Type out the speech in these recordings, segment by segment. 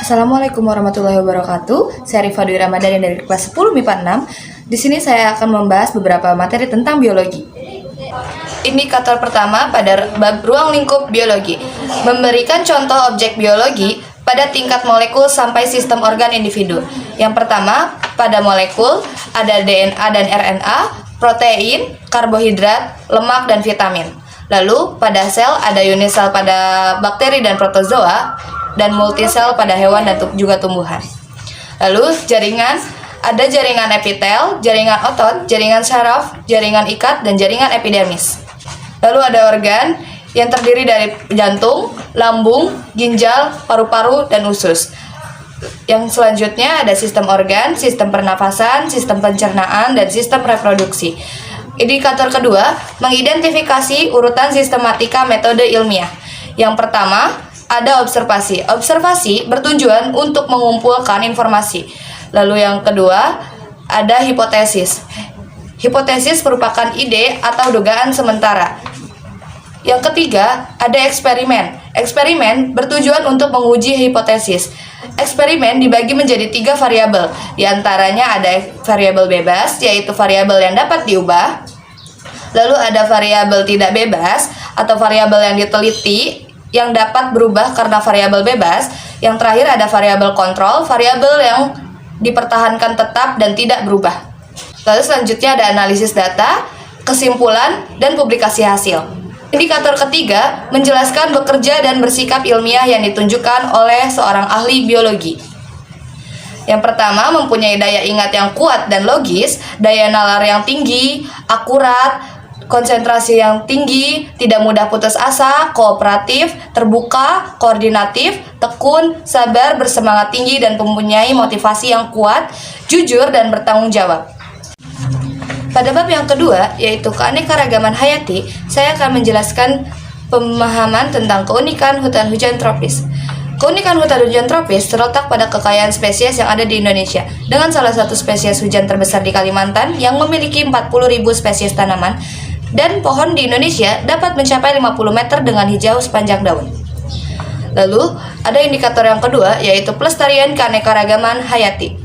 Assalamualaikum warahmatullahi wabarakatuh. Saya Rifa Dwi Ramadhani dari kelas 10 MIPA 6. Di sini saya akan membahas beberapa materi tentang biologi. Indikator pertama pada bab ruang lingkup biologi memberikan contoh objek biologi pada tingkat molekul sampai sistem organ individu. Yang pertama, pada molekul ada DNA dan RNA, protein, karbohidrat, lemak, dan vitamin. Lalu pada sel ada unisel pada bakteri dan protozoa, dan multisel pada hewan dan juga tumbuhan. Lalu jaringan, ada jaringan epitel, jaringan otot, jaringan saraf, jaringan ikat, dan jaringan epidermis. Lalu ada organ yang terdiri dari jantung, lambung, ginjal, paru-paru, dan usus. Yang selanjutnya ada sistem organ, sistem pernafasan, sistem pencernaan, dan sistem reproduksi. Indikator kedua, mengidentifikasi urutan sistematika metode ilmiah. Yang pertama, ada observasi. Observasi bertujuan untuk mengumpulkan informasi. Lalu yang kedua, ada hipotesis. Hipotesis merupakan ide atau dugaan sementara. Yang ketiga, ada eksperimen. Eksperimen bertujuan untuk menguji hipotesis. Eksperimen dibagi menjadi 3 variabel. Di antaranya ada variabel bebas, yaitu variabel yang dapat diubah. Lalu ada variabel tidak bebas atau variabel yang diteliti yang dapat berubah karena variabel bebas. Yang terakhir ada variabel kontrol, variabel yang dipertahankan tetap dan tidak berubah. Lalu selanjutnya ada analisis data, kesimpulan, dan publikasi hasil. Indikator ketiga menjelaskan bekerja dan bersikap ilmiah yang ditunjukkan oleh seorang ahli biologi. Yang pertama, mempunyai daya ingat yang kuat dan logis, daya nalar yang tinggi, akurat, konsentrasi yang tinggi, tidak mudah putus asa, kooperatif, terbuka, koordinatif, tekun, sabar, bersemangat tinggi, dan mempunyai motivasi yang kuat, jujur, dan bertanggung jawab. Pada bab yang kedua, yaitu keanekaragaman hayati, saya akan menjelaskan pemahaman tentang keunikan hutan hujan tropis. Keunikan hutan hujan tropis terletak pada kekayaan spesies yang ada di Indonesia, dengan salah satu spesies hujan terbesar di Kalimantan yang memiliki 40.000 spesies tanaman, dan pohon di Indonesia dapat mencapai 50 meter dengan hijau sepanjang daun. Lalu, ada indikator yang kedua, yaitu pelestarian keanekaragaman hayati.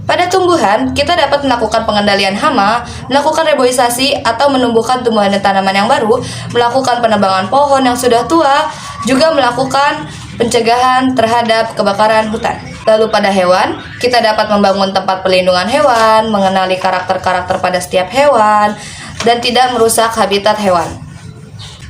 Pada tumbuhan, kita dapat melakukan pengendalian hama, melakukan reboisasi atau menumbuhkan tumbuhan dan tanaman yang baru, melakukan penebangan pohon yang sudah tua, juga melakukan pencegahan terhadap kebakaran hutan. Lalu pada hewan, kita dapat membangun tempat pelindungan hewan, mengenali karakter-karakter pada setiap hewan, dan tidak merusak habitat hewan.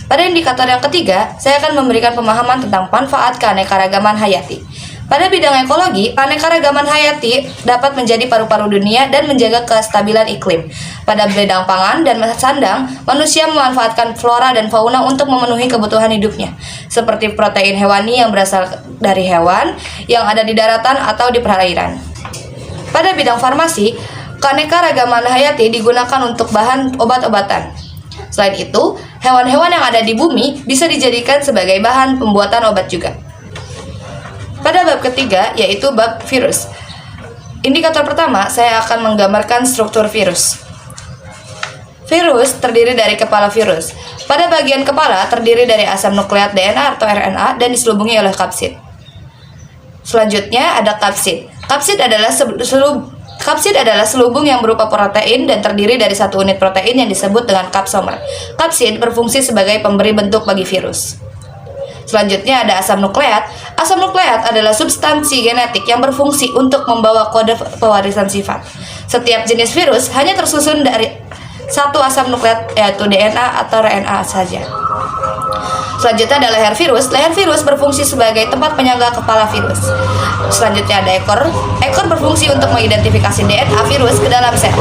Pada indikator yang ketiga, saya akan memberikan pemahaman tentang manfaat keanekaragaman hayati. Pada bidang ekologi, keanekaragaman hayati dapat menjadi paru-paru dunia dan menjaga kestabilan iklim. Pada bidang pangan dan sandang, manusia memanfaatkan flora dan fauna untuk memenuhi kebutuhan hidupnya, seperti protein hewani yang berasal dari hewan yang ada di daratan atau di perairan. Pada bidang farmasi, keanekaragaman hayati digunakan untuk bahan obat-obatan. Selain itu, hewan-hewan yang ada di bumi bisa dijadikan sebagai bahan pembuatan obat juga. Pada bab ketiga, yaitu bab virus. Indikator pertama, saya akan menggambarkan struktur virus. Virus terdiri dari kepala virus. Pada bagian kepala terdiri dari asam nukleat DNA atau RNA dan diselubungi oleh kapsid. Selanjutnya ada kapsid. Kapsid adalah selubung yang berupa protein dan terdiri dari satu unit protein yang disebut dengan kapsomer. Kapsid berfungsi sebagai pemberi bentuk bagi virus. Selanjutnya ada asam nukleat. Asam nukleat adalah substansi genetik yang berfungsi untuk membawa kode pewarisan sifat. Setiap jenis virus hanya tersusun dari satu asam nukleat, yaitu DNA atau RNA saja. Selanjutnya ada leher virus. Leher virus berfungsi sebagai tempat penyangga kepala virus. Selanjutnya ada ekor. Ekor berfungsi untuk mengidentifikasi DNA virus ke dalam sel.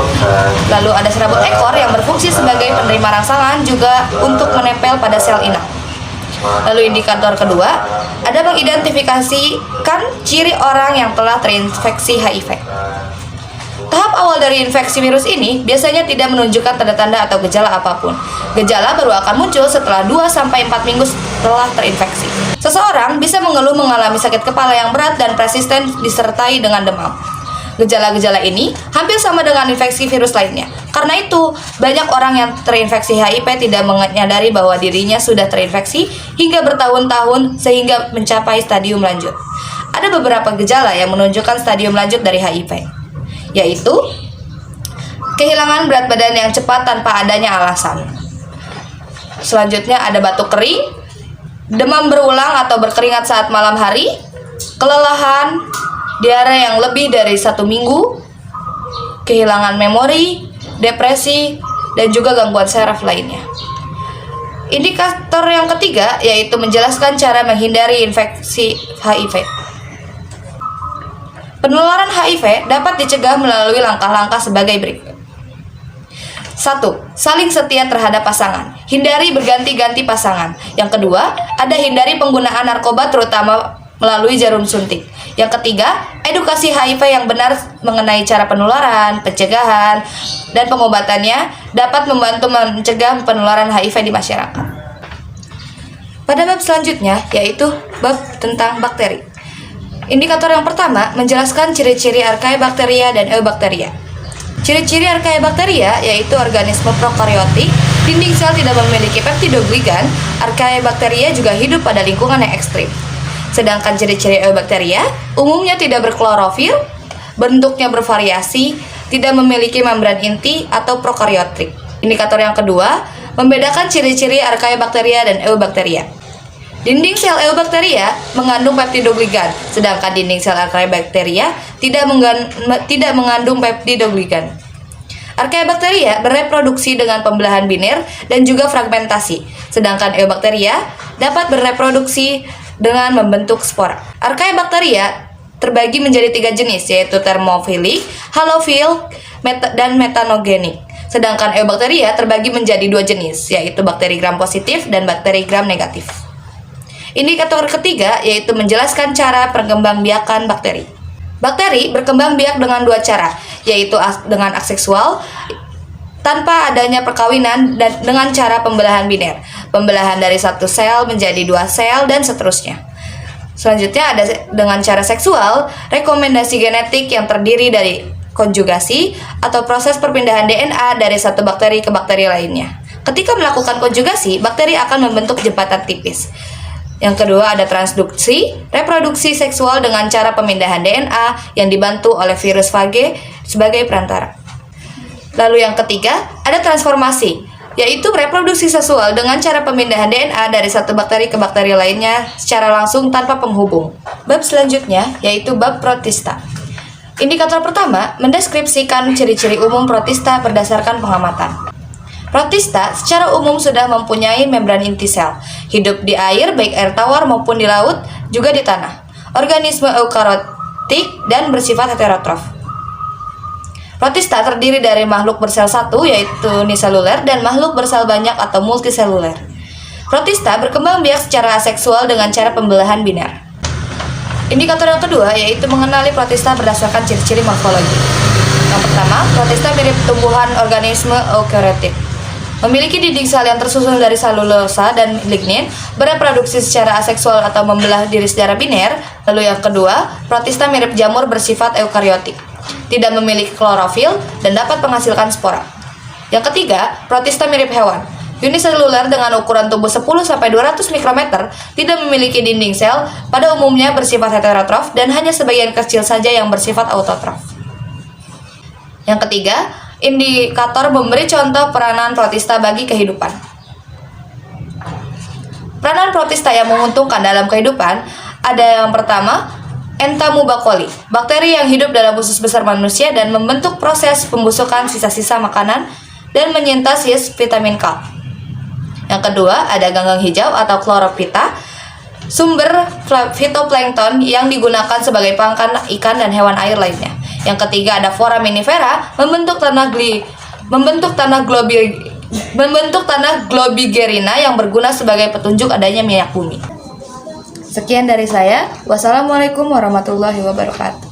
Lalu ada serabut ekor yang berfungsi sebagai penerima rangsangan, juga untuk menempel pada sel inang. Lalu indikator kedua, ada mengidentifikasikan ciri orang yang telah terinfeksi HIV. Tahap awal dari infeksi virus ini biasanya tidak menunjukkan tanda-tanda atau gejala apapun. Gejala baru akan muncul setelah 2-4 minggu setelah terinfeksi. Seseorang bisa mengeluh mengalami sakit kepala yang berat dan persisten disertai dengan demam. Gejala-gejala ini hampir sama dengan infeksi virus lainnya. Karena itu, banyak orang yang terinfeksi HIV tidak menyadari bahwa dirinya sudah terinfeksi hingga bertahun-tahun sehingga mencapai stadium lanjut. Ada beberapa gejala yang menunjukkan stadium lanjut dari HIV, yaitu kehilangan berat badan yang cepat tanpa adanya alasan. Selanjutnya ada batuk kering, demam berulang atau berkeringat saat malam hari, kelelahan, diare yang lebih dari 1 minggu, kehilangan memori, depresi, dan juga gangguan saraf lainnya. Indikator yang ketiga yaitu menjelaskan cara menghindari infeksi HIV. Penularan HIV dapat dicegah melalui langkah-langkah sebagai berikut. 1. Saling setia terhadap pasangan. Hindari berganti-ganti pasangan. Yang kedua, ada hindari penggunaan narkoba terutama melalui jarum suntik. Yang ketiga, edukasi HIV yang benar mengenai cara penularan, pencegahan, dan pengobatannya dapat membantu mencegah penularan HIV di masyarakat. Pada bab selanjutnya, yaitu bab tentang bakteri. Indikator yang pertama menjelaskan ciri-ciri Archaebacteria dan Eubacteria. Ciri-ciri Archaebacteria yaitu organisme prokaryotik, dinding sel tidak memiliki peptidogligan. Archaebacteria juga hidup pada lingkungan yang ekstrim. Sedangkan ciri-ciri Eubacteria umumnya tidak berklorofil, bentuknya bervariasi, tidak memiliki membran inti atau prokaryotik. Indikator yang kedua membedakan ciri-ciri Archaebacteria dan Eubacteria. Dinding sel Eubacteria mengandung peptidogligan, sedangkan dinding sel Archaebacteria tidak mengandung peptidogligan. Archaebacteria bereproduksi dengan pembelahan biner dan juga fragmentasi, sedangkan Eubacteria dapat bereproduksi dengan membentuk spora. Archaebacteria terbagi menjadi 3 jenis, yaitu thermophilic, halofil, dan metanogenik. Sedangkan Eubacteria terbagi menjadi 2 jenis, yaitu bakteri gram positif dan bakteri gram negatif. Indikator ketiga yaitu menjelaskan cara perkembangbiakan bakteri. Bakteri berkembang biak dengan 2 cara, yaitu dengan aseksual tanpa adanya perkawinan dan dengan cara pembelahan biner. Pembelahan dari 1 sel menjadi 2 sel dan seterusnya. Selanjutnya ada dengan cara seksual, rekomendasi genetik yang terdiri dari konjugasi atau proses perpindahan DNA dari satu bakteri ke bakteri lainnya. Ketika melakukan konjugasi, bakteri akan membentuk jembatan tipis. Yang kedua ada transduksi, reproduksi seksual dengan cara pemindahan DNA yang dibantu oleh virus phage sebagai perantara. Lalu yang ketiga ada transformasi, yaitu reproduksi seksual dengan cara pemindahan DNA dari satu bakteri ke bakteri lainnya secara langsung tanpa penghubung. Bab selanjutnya yaitu bab protista. Indikator pertama mendeskripsikan ciri-ciri umum protista berdasarkan pengamatan. Protista secara umum sudah mempunyai membran inti sel, hidup di air baik air tawar maupun di laut, juga di tanah. Organisme eukariotik dan bersifat heterotrof. Protista terdiri dari makhluk bersel satu yaitu uniseluler dan makhluk bersel banyak atau multiseluler. Protista berkembang biak secara aseksual dengan cara pembelahan biner. Indikator yang kedua yaitu mengenali protista berdasarkan ciri-ciri morfologi. Yang pertama, protista mirip tumbuhan organisme eukariotik. Memiliki dinding sel yang tersusun dari selulosa dan lignin, bereproduksi secara aseksual atau membelah diri secara biner. Lalu yang kedua, protista mirip jamur bersifat eukariotik, tidak memiliki klorofil dan dapat menghasilkan spora. Yang ketiga, protista mirip hewan. Uniseluler dengan ukuran tubuh 10-200 mikrometer, tidak memiliki dinding sel, pada umumnya bersifat heterotrof dan hanya sebagian kecil saja yang bersifat autotrof. Yang ketiga, indikator memberi contoh peranan protista bagi kehidupan. Peranan protista yang menguntungkan dalam kehidupan ada yang pertama, Entamoeba coli, bakteri yang hidup dalam usus besar manusia dan membentuk proses pembusukan sisa-sisa makanan dan menyintesis vitamin K. Yang kedua, ada ganggang hijau atau chlorophyta, sumber fitoplankton yang digunakan sebagai pakan ikan dan hewan air lainnya. Yang ketiga, ada foraminifera, membentuk tanah globigerina yang berguna sebagai petunjuk adanya minyak bumi. Sekian dari saya. Wassalamualaikum warahmatullahi wabarakatuh.